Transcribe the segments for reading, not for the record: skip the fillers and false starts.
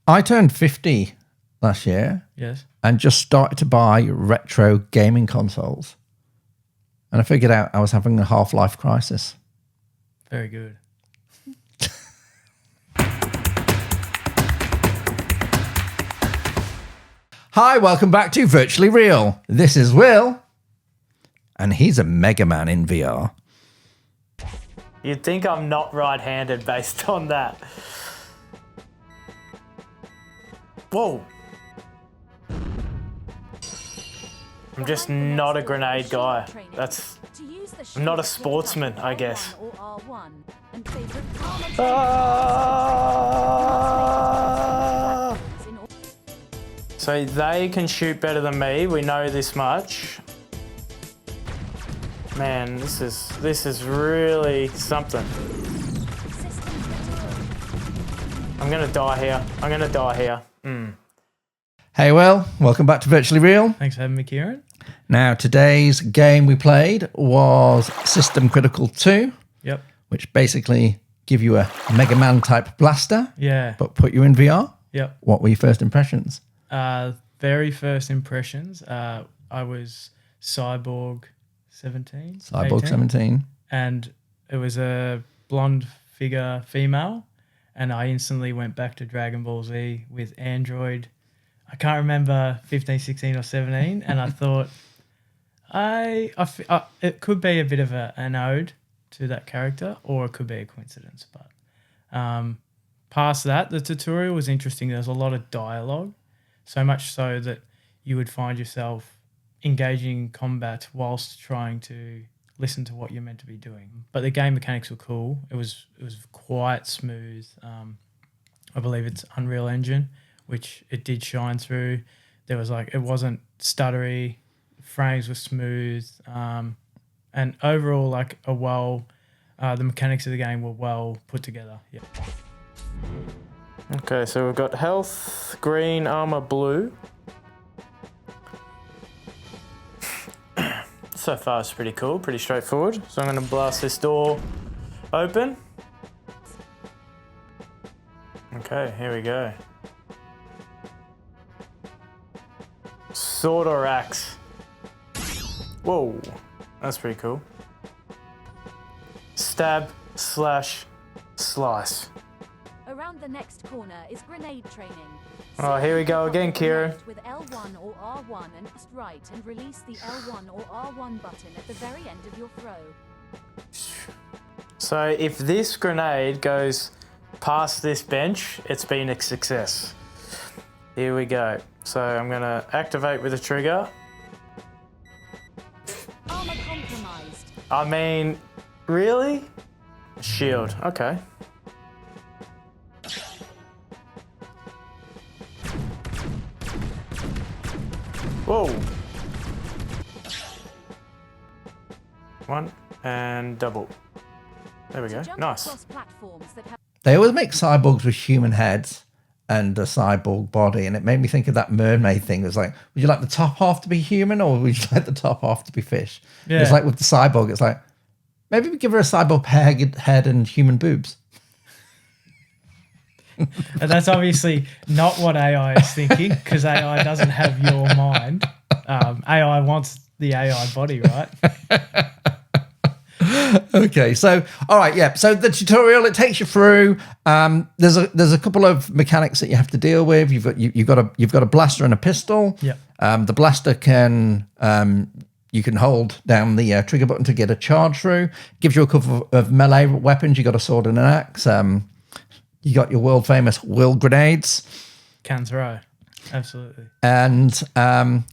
I turned 50 last year. Yes. And just started to buy retro gaming consoles. And I figured out I was having a Half-Life crisis. Very good. Hi, welcome back to Virtually Real. This is Will, and he's a Mega Man in VR. You'd think I'm not right-handed based on that. Whoa. I'm just not a grenade guy. I'm not a sportsman, I guess. So they can shoot better than me. We know this much. Man, this is really something. I'm gonna die here. Hey, Will, welcome back to Virtually Real. Thanks for having me, Kieran. Now, today's game we played was System Critical 2. Yep. Which basically give you a Mega Man type blaster. Yeah. But put you in VR. Yep. What were your first impressions? Very first impressions, I was Cyborg 17. Cyborg 18, 17. And it was a blonde figure female. And I instantly went back to Dragon Ball Z with Android. I can't remember 15, 16 or 17. And I thought it could be a bit of an ode to that character, or it could be a coincidence. But past that, the tutorial was interesting. There was a lot of dialogue. So much so that you would find yourself engaging in combat whilst trying to listen to what you're meant to be doing. But the game mechanics were cool. It was quite smooth. I believe it's Unreal Engine, which it did shine through. There was it wasn't stuttery. Frames were smooth. And overall, the mechanics of the game were well put together. Yeah. Okay, so we've got health, green, armor, blue. So far it's pretty cool, pretty straightforward. So I'm going to blast this door open. Okay, here we go. Sword or axe? Whoa, that's pretty cool. Stab, slash, slice. Around the next corner is grenade training. Oh, here we go again, Kieran. With L1 or R1 and press right and release the L1 or R1 button at the very end of your throw. So if this grenade goes past this bench, it's been a success. Here we go. So I'm going to activate with a trigger. Armor compromised. I mean, really? Shield, okay. Whoa. One and double. There we go. Nice. They always make cyborgs with human heads and a cyborg body, and it made me think of that mermaid thing. It was like, would you like the top half to be human, or would you like the top half to be fish? Yeah. It's like with the cyborg, it's like, maybe we give her a cyborg head and human boobs. And that's obviously not what AI is thinking, because AI doesn't have your mind. AI wants the AI body, right? Okay, so all right, yeah. So the tutorial, it takes you through. There's a couple of mechanics that you have to deal with. You've got a blaster and a pistol. Yeah. The blaster can you can hold down the trigger button to get a charge through. Gives you a couple of melee weapons. You got a sword and an axe. You got your world famous Will grenades. Can throw, absolutely. And and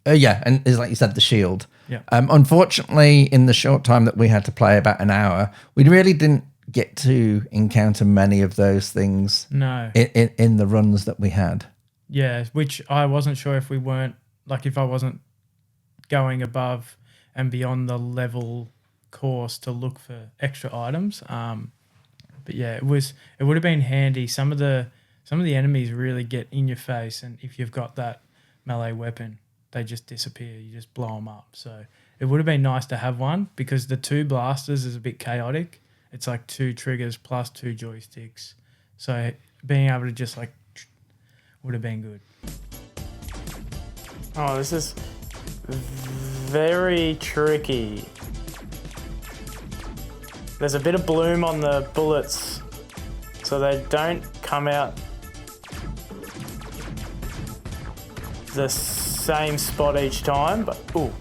it's like you said, the shield. Yeah. Unfortunately, in the short time that we had to play, about an hour, we really didn't get to encounter many of those things. No. In the runs that we had. Yeah, which I wasn't sure if if I wasn't going above and beyond the level course to look for extra items. But yeah, it would have been handy. Some of the enemies really get in your face, and if you've got that melee weapon, they just disappear. You just blow them up. So it would have been nice to have one, because the two blasters is a bit chaotic. It's like two triggers plus two joysticks. So being able to just would have been good. Oh, this is very tricky. There's a bit of bloom on the bullets, so they don't come out the same spot each time, but ooh.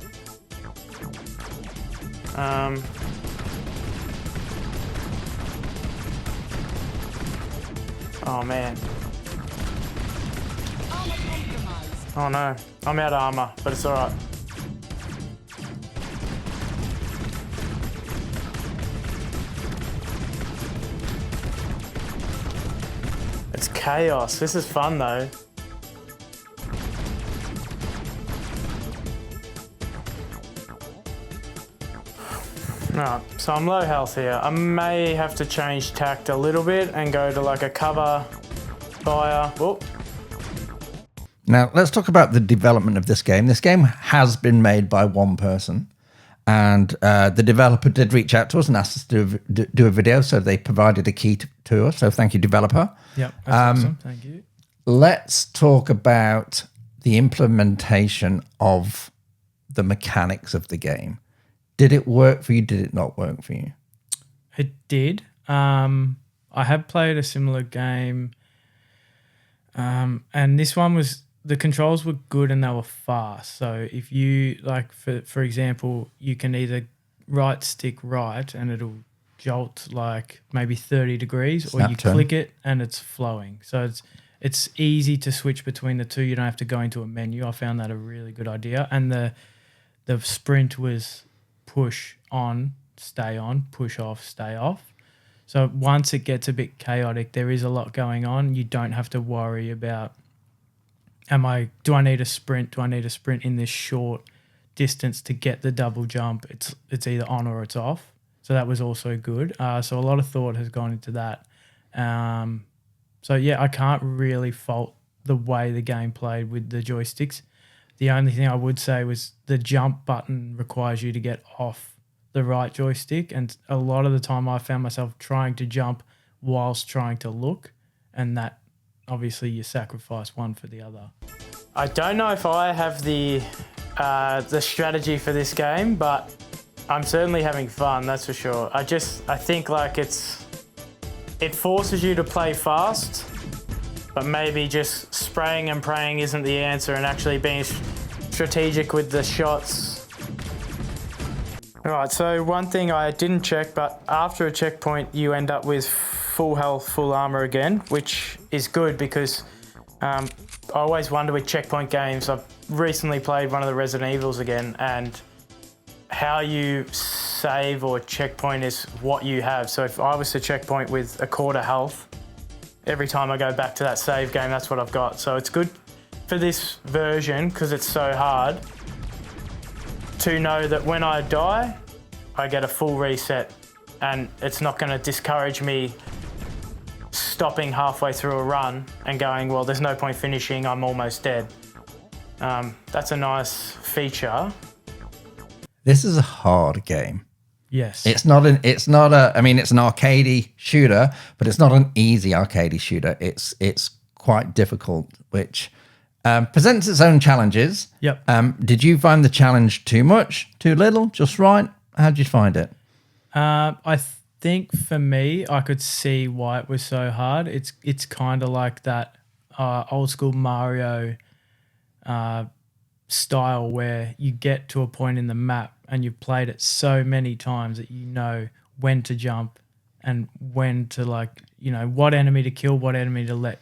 Oh man. Armor compromised. Oh no, I'm out of armor, but it's alright. It's chaos. This is fun though. Right, so I'm low health here. I may have to change tact a little bit and go to like a cover fire. Whoop. Now, let's talk about the development of this game. This game has been made by one person, and the developer did reach out to us and asked us to do a video, so they provided a key to us. So thank you, developer. Yep, that's awesome. Thank you. Let's talk about the implementation of the mechanics of the game. Did it work for you? Did it not work for you? It did. I have played a similar game, and this one was, the controls were good and they were fast. So if you, like, for example, you can either right stick right and it'll jolt like maybe 30 degrees, or you click it and it's flowing. So it's easy to switch between the two. You don't have to go into a menu. I found that a really good idea. And the sprint was push on, stay on, push off, stay off. So once it gets a bit chaotic, there is a lot going on. You don't have to worry about, do I need a sprint? Do I need a sprint in this short distance to get the double jump? It's either on or it's off. So that was also good. So a lot of thought has gone into that. So yeah, I can't really fault the way the game played with the joysticks. The only thing I would say was the jump button requires you to get off the right joystick. And a lot of the time I found myself trying to jump whilst trying to look. And that, obviously, you sacrifice one for the other. I don't know if I have the strategy for this game, but I'm certainly having fun, that's for sure. I think like it forces you to play fast, but maybe just spraying and praying isn't the answer, and actually being strategic with the shots. All right, so one thing I didn't check, but after a checkpoint, you end up with full health, full armor again, which is good because I always wonder with checkpoint games. I've recently played one of the Resident Evils again, and how you save or checkpoint is what you have. So if I was to checkpoint with a quarter health, every time I go back to that save game, that's what I've got. So it's good for this version because it's so hard to know that when I die, I get a full reset, and it's not going to discourage me stopping halfway through a run and going, well, there's no point finishing, I'm almost dead. That's a nice feature. This is a hard game. Yes. It's an arcadey shooter, but it's not an easy arcadey shooter. It's quite difficult, which presents its own challenges. Yep. Did you find the challenge too much, too little, just right? How did you find it? I think for me, I could see why it was so hard. It's kind of like that old school Mario style where you get to a point in the map and you've played it so many times that you know when to jump and when to, like, you know, what enemy to kill, what enemy to let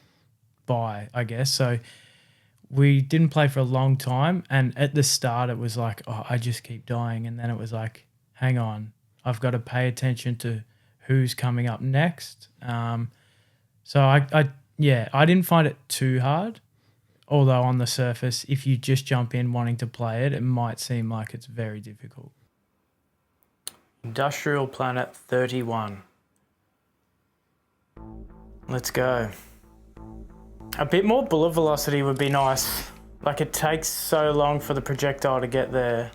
by, I guess. So we didn't play for a long time, and at the start it was like, oh, I just keep dying, and then it was like, hang on, I've got to pay attention to who's coming up next. So I didn't find it too hard. Although on the surface, if you just jump in wanting to play it, it might seem like it's very difficult. Industrial Planet 31. Let's go. A bit more bullet velocity would be nice. Like, it takes so long for the projectile to get there.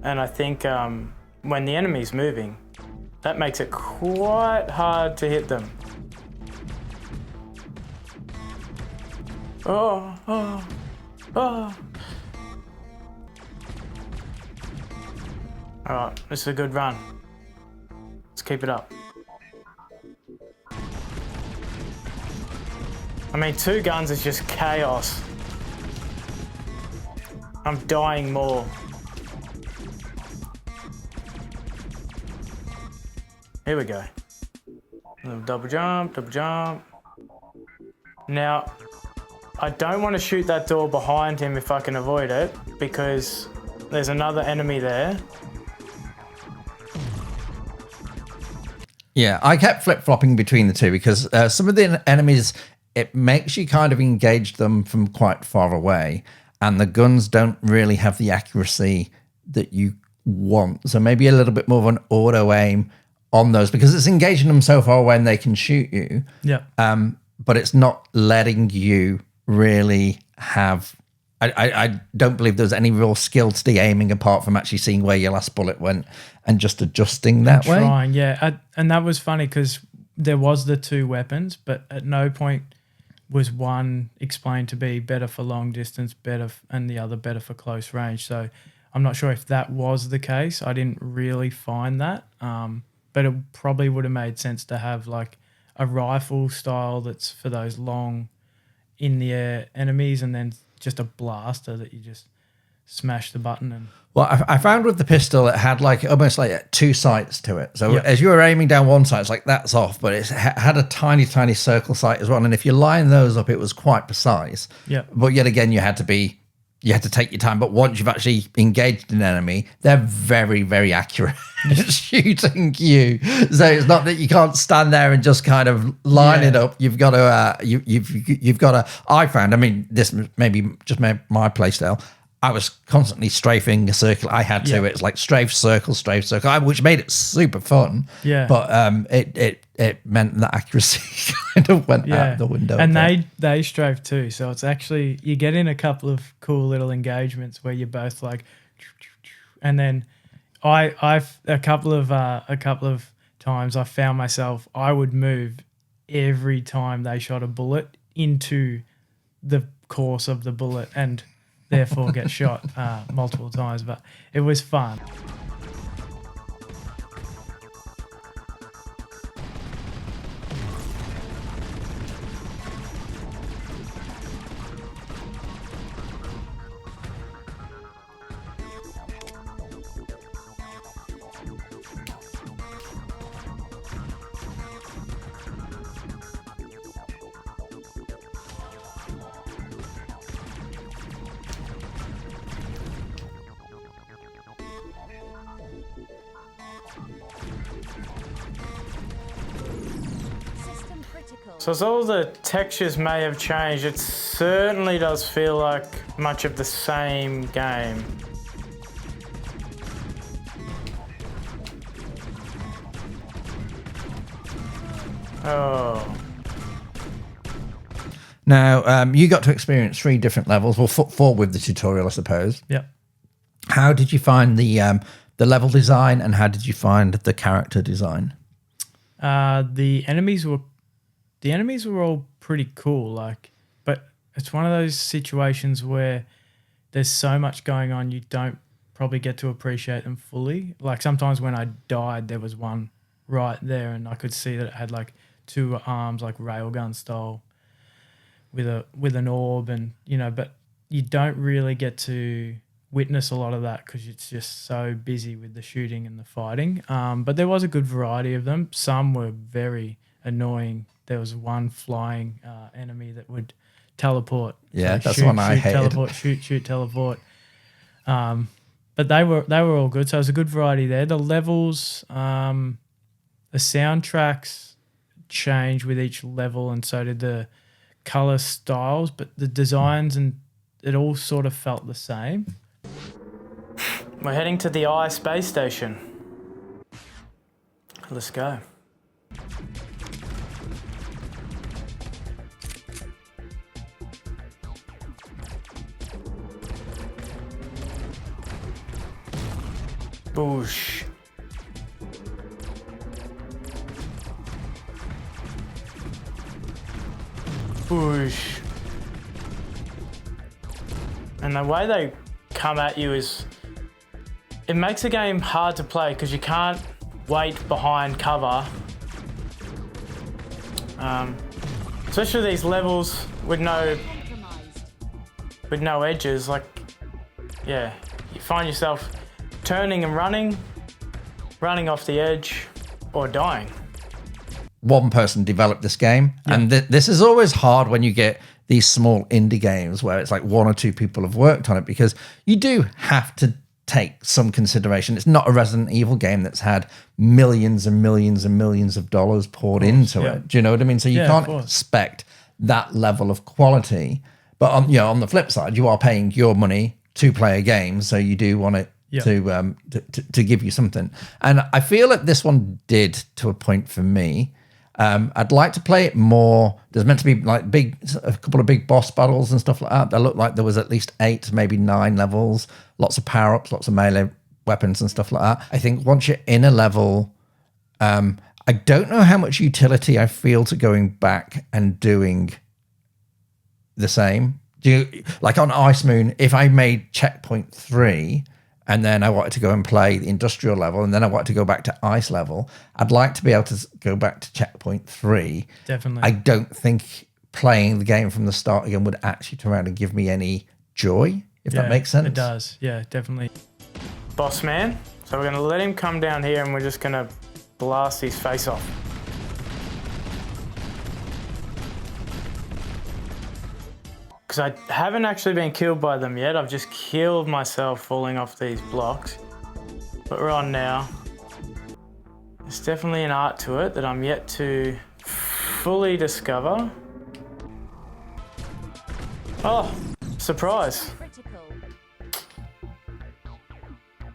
And I think when the enemy's moving, that makes it quite hard to hit them. Oh, oh, oh. Alright, this is a good run. Let's keep it up. I mean, 2 guns is just chaos. I'm dying more. Here we go. Double jump, double jump. Now, I don't want to shoot that door behind him if I can avoid it, because there's another enemy there. Yeah, I kept flip-flopping between the two because some of the enemies, it makes you kind of engage them from quite far away, and the guns don't really have the accuracy that you want. So maybe a little bit more of an auto aim on those, because it's engaging them so far when they can shoot you. Yeah. But it's not letting you really have. I don't believe there's any real skill to the aiming apart from actually seeing where your last bullet went and just adjusting that way. Trying, yeah. And that was funny because there was the 2 weapons, but at no point was one explained to be better for long distance, and the other better for close range. So I'm not sure if that was the case. I didn't really find that. But it probably would have made sense to have like a rifle style that's for those long in the air enemies, and then just a blaster that you just smash the button and. Well, I found with the pistol, it had like almost like 2 sights to it. So as you were aiming down one sight, it's like that's off, but it had a tiny, tiny circle sight as well. And if you line those up, it was quite precise. Yeah. But yet again, you had to take your time. But once you've actually engaged an enemy, they're very, very accurate at shooting you. So it's not that you can't stand there and just kind of line it up. You've got to, you've got to. I found. I mean, this maybe just my play style. I was constantly strafing a circle. I had to. It's like strafe, circle, which made it super fun. Yeah. But it meant that accuracy kind of went out the window. And they strafe too. So it's actually, you get in a couple of cool little engagements where you're both like, and then I've a couple of times I found myself, I would move every time they shot a bullet into the course of the bullet and therefore get shot multiple times, but it was fun. So as all the textures may have changed, it certainly does feel like much of the same game. Oh. Now, you got to experience 3 different levels. Well, 4 with the tutorial, I suppose. Yep. How did you find the level design, and how did you find the character design? The enemies were all pretty cool, but it's one of those situations where there's so much going on you don't probably get to appreciate them fully. Like sometimes when I died, there was one right there and I could see that it had like 2 arms, like railgun style, with an orb, and but you don't really get to witness a lot of that because it's just so busy with the shooting and the fighting. But there was a good variety of them. Some were very annoying. There was one flying enemy that would teleport. Yeah, that's the one I hated. Teleport, shoot, teleport. But they were all good. So it was a good variety there. The levels, the soundtracks changed with each level, and so did the color styles. But the designs and it all sort of felt the same. We're heading to the I space station. Let's go. Boosh. Boosh. And the way they come at you is, it makes the game hard to play because you can't wait behind cover. Especially these levels with no edges, like, yeah, you find yourself turning and running off the edge, or dying. One person developed this game, and this is always hard when you get these small indie games where it's like one or two people have worked on it, because you do have to take some consideration. It's not a Resident Evil game that's had millions and millions and millions of dollars poured into it. Do you know what I mean? So you can't expect that level of quality. But on the flip side, you are paying your money to play a game, so you do want it to give you something. And I feel that this one did to a point for me. I'd like to play it more. There's meant to be like a couple of big boss battles and stuff like that. They looked like there was at least 8, maybe 9 levels, lots of power-ups, lots of melee weapons and stuff like that. I think once you're in a level, I don't know how much utility I feel to going back and doing the same. Like on Ice Moon, if I made checkpoint 3 and then I wanted to go and play the industrial level, and then I wanted to go back to ice level, I'd like to be able to go back to checkpoint 3. Definitely. I don't think playing the game from the start again would actually turn around and give me any joy, if that makes sense. It does. Yeah, definitely. Boss man. So we're going to let him come down here and we're just going to blast his face off. Because I haven't actually been killed by them yet. I've just killed myself falling off these blocks. But we're on now. There's definitely an art to it that I'm yet to fully discover. Oh, surprise. Critical.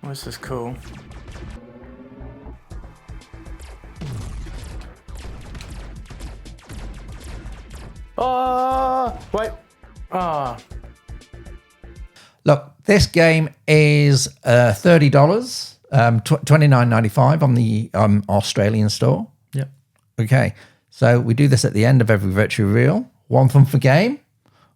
Oh, this is cool. Oh, wait. Oh. Look, this game is $30, $29.95 on the Australian store. Yep. Okay, so we do this at the end of every virtual reel. 1 thumb for game,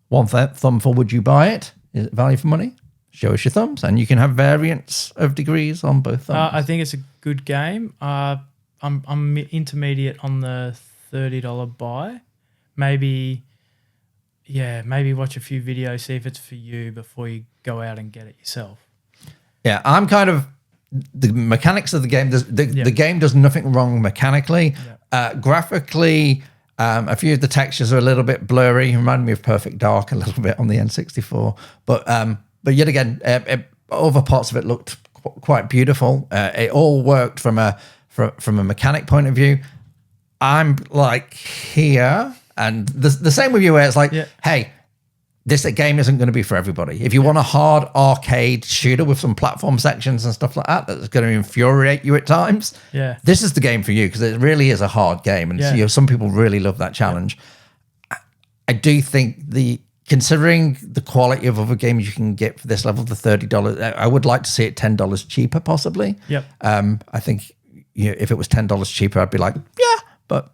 1 thumb for would you buy it? Is it value for money? Show us your thumbs, and you can have variants of degrees on both thumbs. I think it's a good game. I'm intermediate on the $30 buy. Maybe watch a few videos, see if it's for you before you go out and get it yourself. Yeah, I'm kind of the mechanics of the game. The game does nothing wrong mechanically. Graphically, a few of the textures are a little bit blurry. Remind me of Perfect Dark a little bit on the N64. But yet again, other parts of it looked quite beautiful. It all worked from a mechanic point of view. I'm like here. And the same with you, where it's like, hey, this game isn't going to be for everybody. If you want a hard arcade shooter with some platform sections and stuff like that, that's going to infuriate you at times, this is the game for you, because it really is a hard game. And some people really love that challenge. I do think considering the quality of other games you can get for this level, the $30, I would like to see it $10 cheaper, possibly. I think if it was $10 cheaper, I'd be like, but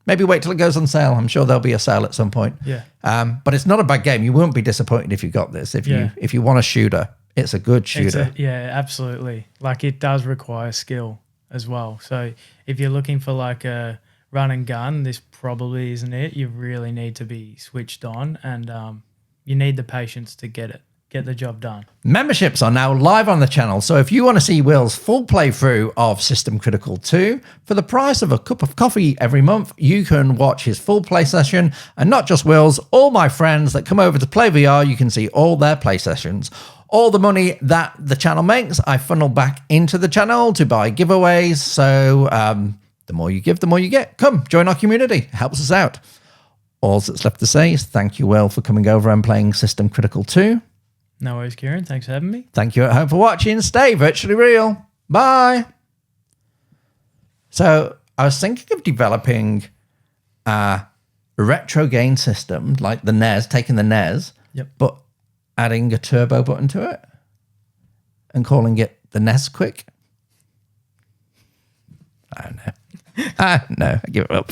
maybe wait till it goes on sale. I'm sure there'll be a sale at some point. But it's not a bad game. You won't be disappointed if you got this. If you want a shooter, it's a good shooter. Absolutely. Like, it does require skill as well. So if you're looking for like a run and gun, this probably isn't it. You really need to be switched on, and you need the patience to get the job done. Memberships are now live on the channel, so if you want to see Will's full playthrough of System Critical 2 for the price of a cup of coffee every month, you can watch his full play session, and not just Will's, all my friends that come over to play VR, you can see all their play sessions. All the money that the channel makes, I funnel back into the channel to buy giveaways, so the more you give, the more you get. Come, join our community, it helps us out. All that's left to say is thank you, Will, for coming over and playing System Critical 2. No worries, Kieran. Thanks for having me. Thank you at home for watching. Stay virtually real. Bye. So I was thinking of developing a retro gain system, like the NES, taking the NES, but adding a turbo button to it and calling it the NES Quick. I don't know. I give it up.